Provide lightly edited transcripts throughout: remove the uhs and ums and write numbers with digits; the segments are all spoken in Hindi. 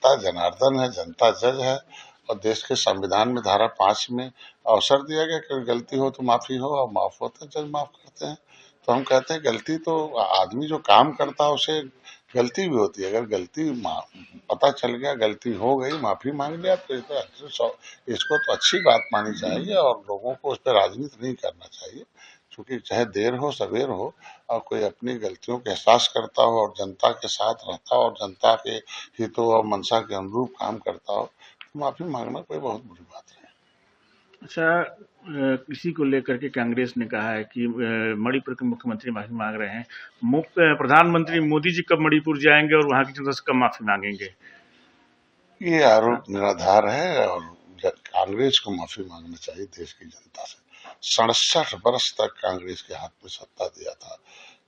जनता जनार्दन है, जनता जज है और देश के संविधान में धारा 5 में अवसर दिया गया कि गलती हो तो माफी हो और माफ हो तो जज माफ करते हैं। तो हम कहते हैं गलती तो आदमी जो काम करता है उसे गलती भी होती है। अगर गलती पता चल गया, गलती हो गई, माफी मांग लिया तो इसको तो अच्छी बात मानी चाहिए और लोगों को उस पर राजनीति नहीं करना चाहिए। क्योंकि चाहे देर हो सवेर हो और कोई अपनी गलतियों का एहसास करता हो और जनता के साथ रहता हो और जनता के हितों और मंशा के अनुरूप काम करता हो तो माफी मांगना कोई बहुत बुरी बात नहीं। अच्छा, इसी को लेकर के कांग्रेस ने कहा है कि मणिपुर के मुख्यमंत्री माफी मांग रहे हैं। प्रधानमंत्री मोदी जी कब मणिपुर जाएंगे और वहां की जनता से कब माफी मांगेंगे? ये आरोप निराधार है और कांग्रेस को माफी मांगना चाहिए देश की जनता से। 67 वर्ष तक कांग्रेस के हाथ में सत्ता दिया था,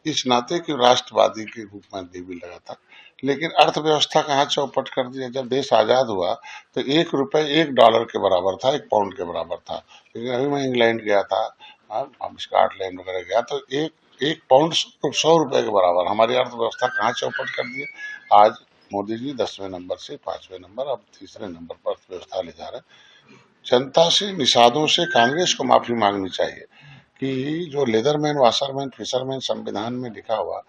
इस नाते कि राष्ट्रवादी के रूप में डीबी लगा था, लेकिन अर्थव्यवस्था कहाँ चौपट कर दिया। जब देश आजाद हुआ तो ₹1 $1 के बराबर था, £1 के बराबर था। लेकिन अभी मैं इंग्लैंड गया था, स्कॉटलैंड वगैरह गया तो एक एक पाउंड ₹100 के बराबर। हमारी अर्थव्यवस्था कहाँ चौपट कर दी। आज मोदी जी 10वें नंबर से 5वें नंबर, अब तीसरे नंबर पर अर्थव्यवस्था ले जा रहे हैं। जनता से, निषादों से कांग्रेस को माफी मांगनी चाहिए कि जो लेदरमैन, वाशरमैन, फिशरमैन संविधान में लिखा हुआ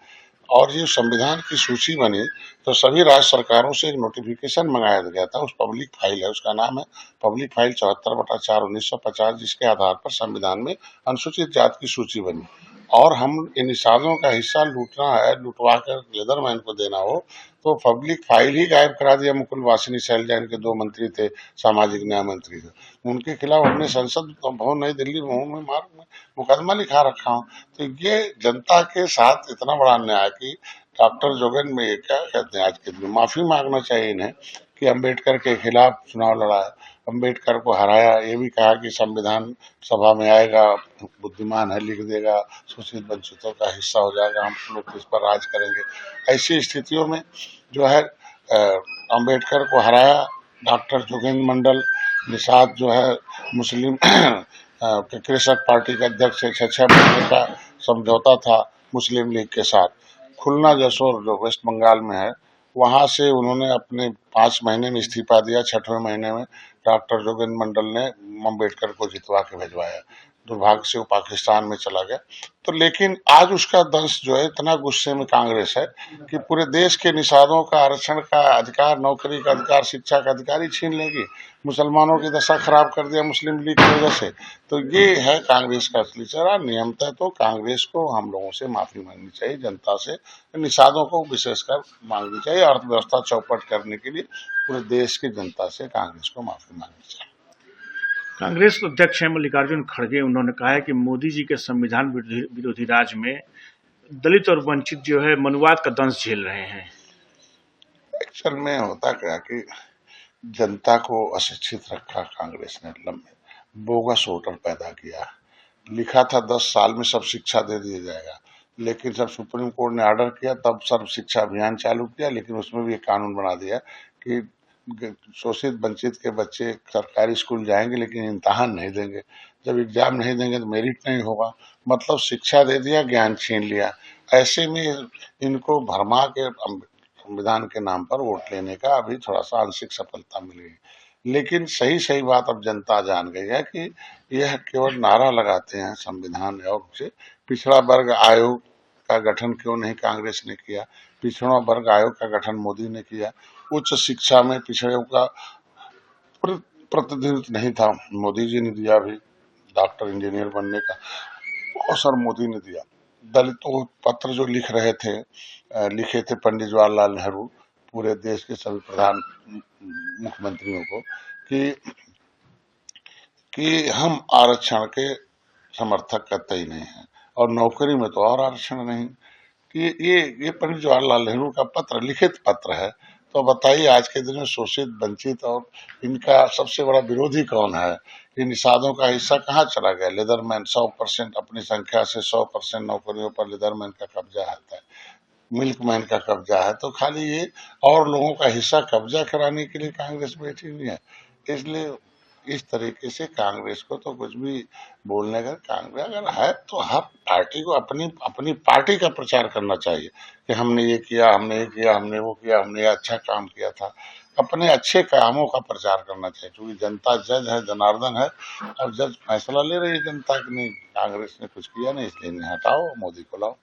और ये संविधान की सूची बनी तो सभी राज्य सरकारों से एक नोटिफिकेशन मंगाया गया था। उस पब्लिक फाइल है, उसका नाम है पब्लिक फाइल 74/4/1950, जिसके आधार पर संविधान में अनुसूचित जाति की सूची बनी। और हम इन निषादों का हिस्सा लूटना है, लुटवा कर लेदरमैन को देना हो तो पब्लिक फाइल ही गायब करा दिया। मुकुल वासनी सैलजा इनके 2 मंत्री थे, सामाजिक न्याय मंत्री थे, उनके खिलाफ हमने संसद भवन नई दिल्ली में मुकदमा लिखा रखा हूँ। तो ये जनता के साथ इतना बड़ा अन्याय कि डॉक्टर जोगेन में क्या कहते हैं आज के दिन, माफी मांगना चाहिए इन्हें कि अम्बेडकर के खिलाफ चुनाव लड़ा है, अम्बेडकर को हराया, ये भी कहा कि संविधान सभा में आएगा, बुद्धिमान है, लिख देगा, शोषित वंचितों का हिस्सा हो जाएगा, हम लोग इस पर राज करेंगे। ऐसी स्थितियों में जो है अम्बेडकर को हराया डॉक्टर जोगेंद्र मंडल। निषाद जो है मुस्लिम कृषक पार्टी के अध्यक्ष से 6 महीने का समझौता था मुस्लिम लीग के साथ। खुलना जसोर जो वेस्ट बंगाल में है, वहां से उन्होंने अपने 5 महीने में इस्तीफा दिया। 6वें महीने में डॉक्टर जोगेंद्र मंडल ने अम्बेडकर को जितवा के भिजवाया। दुर्भाग्य से वो पाकिस्तान में चला गया। तो लेकिन आज उसका दंश जो है, इतना गुस्से में कांग्रेस है कि पूरे देश के निषादों का आरक्षण का अधिकार, नौकरी का अधिकार, शिक्षा का अधिकार ही छीन लेगी। मुसलमानों की दशा खराब कर दिया मुस्लिम लीग की वजह से। तो ये है कांग्रेस का असली चेहरा। नियमतः तो कांग्रेस को हम लोगों से माफी मांगनी चाहिए, जनता से, निषादों को विशेषकर मांगनी चाहिए। अर्थव्यवस्था चौपट करने के लिए पूरे देश की जनता से कांग्रेस को माफी मांगनी चाहिए। कांग्रेस अध्यक्ष हैं मल्लिकार्जुन खड़गे, उन्होंने कहा है कि मोदी जी के संविधान विरोधी राज में दलित और वंचित जो है मनुवाद का दंश झेल रहे हैं। एक्चुअल में होता क्या कि जनता को अशिक्षित रखा कांग्रेस ने, लंबे बोगस वोटर पैदा किया। लिखा था 10 साल में सब शिक्षा दे दिया जाएगा, लेकिन जब सुप्रीम कोर्ट ने ऑर्डर किया तब सर्व शिक्षा अभियान चालू किया। लेकिन उसमें भी एक कानून बना दिया कि शोषित वंचित के बच्चे सरकारी स्कूल जाएंगे लेकिन इम्तहान नहीं देंगे। जब एग्जाम नहीं देंगे तो मेरिट नहीं होगा। मतलब शिक्षा दे दिया, ज्ञान छीन लिया। ऐसे में इनको भरमा के संविधान के नाम पर वोट लेने का अभी थोड़ा सा आंशिक सफलता मिल गई। लेकिन सही सही बात अब जनता जान गई है कि यह केवल नारा लगाते हैं संविधान और से। पिछड़ा वर्ग आयोग का गठन क्यों नहीं कांग्रेस ने किया? पिछड़ा वर्ग आयोग का गठन मोदी ने किया। उच्च शिक्षा में पिछड़ों का प्रतिनिधित्व नहीं था, मोदी जी ने दिया। भी डॉक्टर इंजीनियर बनने का अवसर मोदी ने दिया। दलितों पत्र जो लिखे थे पंडित जवाहरलाल नेहरू पूरे देश के सभी प्रधान मुख्यमंत्रियों को कि हम आरक्षण के समर्थक कतई नहीं है और नौकरी में तो और आरक्षण नहीं। कि ये पंडित जवाहरलाल नेहरू का पत्र, लिखित पत्र है। तो बताइए आज के दिन में शोषित वंचित और इनका सबसे बड़ा विरोधी कौन है? ये निषादों का हिस्सा कहाँ चला गया? लेदरमैन 100% अपनी संख्या से 100% नौकरियों पर लेदरमैन का कब्जा है, मिल्कमैन का कब्जा है। तो खाली ये और लोगों का हिस्सा कब्जा कराने के लिए कांग्रेस बैठी हुई है। इसलिए इस तरीके से कांग्रेस को तो कुछ भी बोलने का, कांग्रेस अगर है तो हर पार्टी को अपनी अपनी पार्टी का प्रचार करना चाहिए कि हमने ये किया, हमने ये किया, हमने वो किया, हमने ये अच्छा काम किया था। अपने अच्छे कामों का प्रचार करना चाहिए, क्योंकि जनता जज है, जनार्दन है, और जज फैसला ले रही है जनता की नहीं कांग्रेस ने कुछ किया नहीं, इसलिए इन्हें हटाओ, मोदी को लाओ।